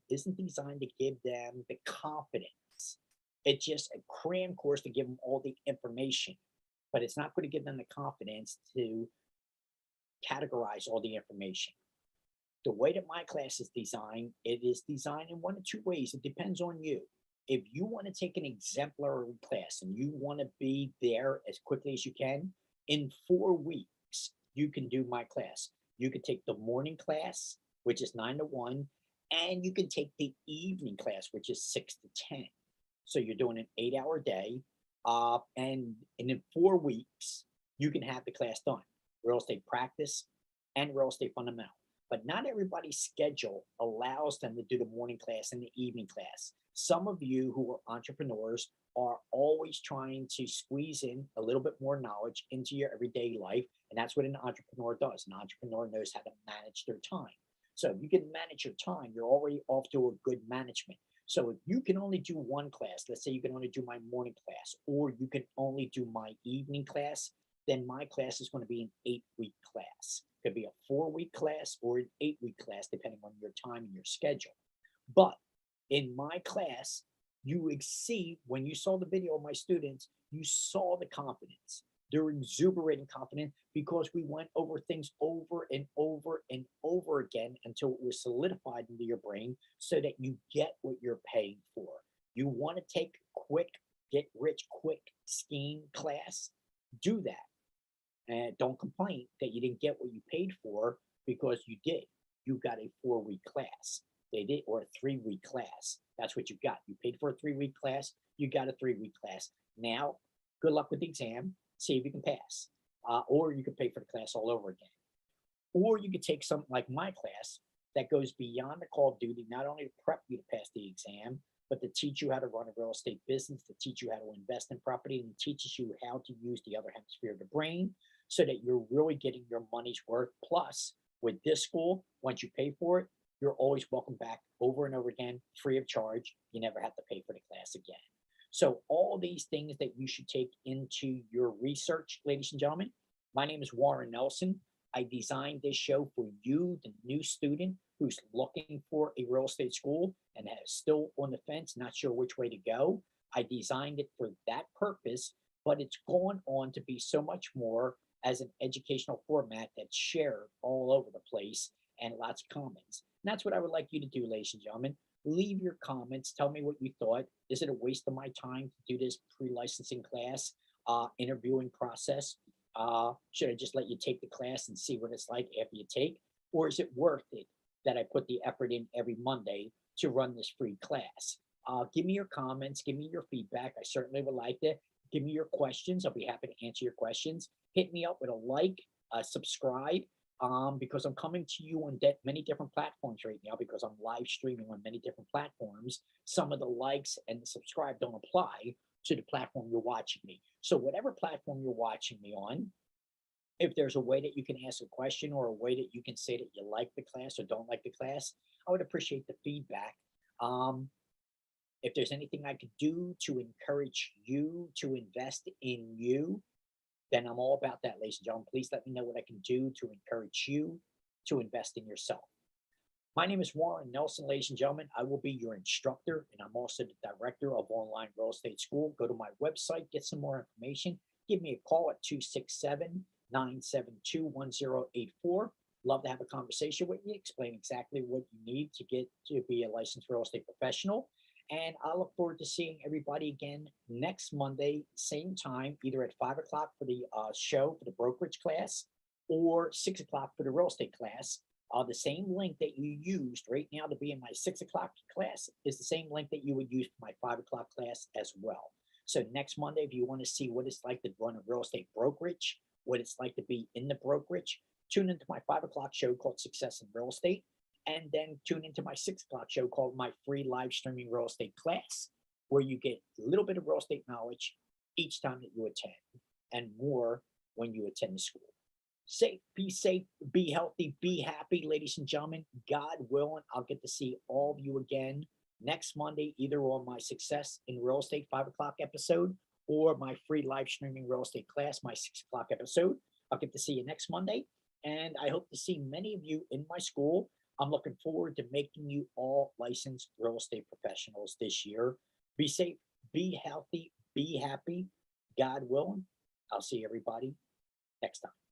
isn't designed to give them the confidence. It's just a cram course to give them all the information, but it's not going to give them the confidence to categorize all the information. The way that my class is designed, it is designed in 1 or 2 ways. It depends on you. If you want to take an exemplary class and you want to be there as quickly as you can, in 4 weeks, you can do my class. You could take the morning class, which is 9 to 1, and you can take the evening class, which is 6 to 10. So you're doing an 8-hour day, and in 4 weeks, you can have the class done, real estate practice and real estate fundamental. But not everybody's schedule allows them to do the morning class and the evening class. Some of you who are entrepreneurs are always trying to squeeze in a little bit more knowledge into your everyday life, and that's what an entrepreneur does. An entrepreneur knows how to manage their time. So if you can manage your time, you're already off to a good management. So if you can only do one class, let's say you can only do my morning class, or you can only do my evening class, then my class is going to be an 8-week class. It could be a 4-week class or an 8-week class, depending on your time and your schedule. But in my class, you see, when you saw the video of my students, you saw the confidence. They're exuberating confidence because we went over things over and over and over again until it was solidified into your brain so that you get what you're paying for. You want to take quick, get rich quick scheme class, do that. And don't complain that you didn't get what you paid for, because you did. You got a 4-week class. They did, or a 3-week class. That's what you got. You paid for a 3-week class. You got a 3-week class. Now, good luck with the exam. See if you can pass. Or you could pay for the class all over again. Or you could take something like my class that goes beyond the call of duty, not only to prep you to pass the exam, but to teach you how to run a real estate business, to teach you how to invest in property, and teaches you how to use the other hemisphere of the brain so that you're really getting your money's worth. Plus, with this school, once you pay for it, you're always welcome back over and over again, free of charge. You never have to pay for the class again. So all these things that you should take into your research, ladies and gentlemen. My name is Warren Nelson. I designed this show for you, the new student who's looking for a real estate school and is still on the fence, not sure which way to go. I designed it for that purpose, but it's gone on to be so much more as an educational format that's shared all over the place and lots of comments. And that's what I would like you to do, ladies and gentlemen. Leave your comments. Tell me what you thought. Is it a waste of my time to do this pre-licensing class, interviewing process? Should I just let you take the class and see what it's like after you take? Or is it worth it that I put the effort in every Monday to run this free class? Give me your comments. Give me your feedback. I certainly would like to. Give me your questions. I'll be happy to answer your questions. Hit me up with a like, subscribe. because I'm coming to you on many different platforms right now because I'm live streaming on many different platforms. Some of the likes and the subscribe don't apply to the platform you're watching me. So whatever platform you're watching me on, if there's a way that you can ask a question or a way that you can say that you like the class or don't like the class, I would appreciate the feedback. If there's anything I could do to encourage you to invest in you, then I'm all about that, ladies and gentlemen. Please let me know what I can do to encourage you to invest in yourself. My name is Warren Nelson, ladies and gentlemen. I will be your instructor, and I'm also the director of Online Real Estate School. Go to my website, get some more information. Give me a call at 267-972-1084. Love to have a conversation with you, explain exactly what you need to get to be a licensed real estate professional. And I look forward to seeing everybody again next Monday, same time, either at 5 o'clock for the show for the brokerage class or 6 o'clock for the real estate class. The same link that you used right now to be in my 6 o'clock class is the same link that you would use for my 5 o'clock class as well. So next Monday, if you want to see what it's like to run a real estate brokerage, what it's like to be in the brokerage, tune into my 5 o'clock show called Success in Real Estate. And then tune into my 6 o'clock show called my free live streaming real estate class, where you get a little bit of real estate knowledge each time that you attend and more when you attend the school. Safe, be healthy, be happy, ladies and gentlemen. God willing, I'll get to see all of you again next Monday, either on my Success in Real Estate 5 o'clock episode or my free live streaming real estate class, my 6 o'clock episode. I'll get to see you next Monday. And I hope to see many of you in my school. I'm looking forward to making you all licensed real estate professionals this year. Be safe, be healthy, be happy. God willing, I'll see everybody next time.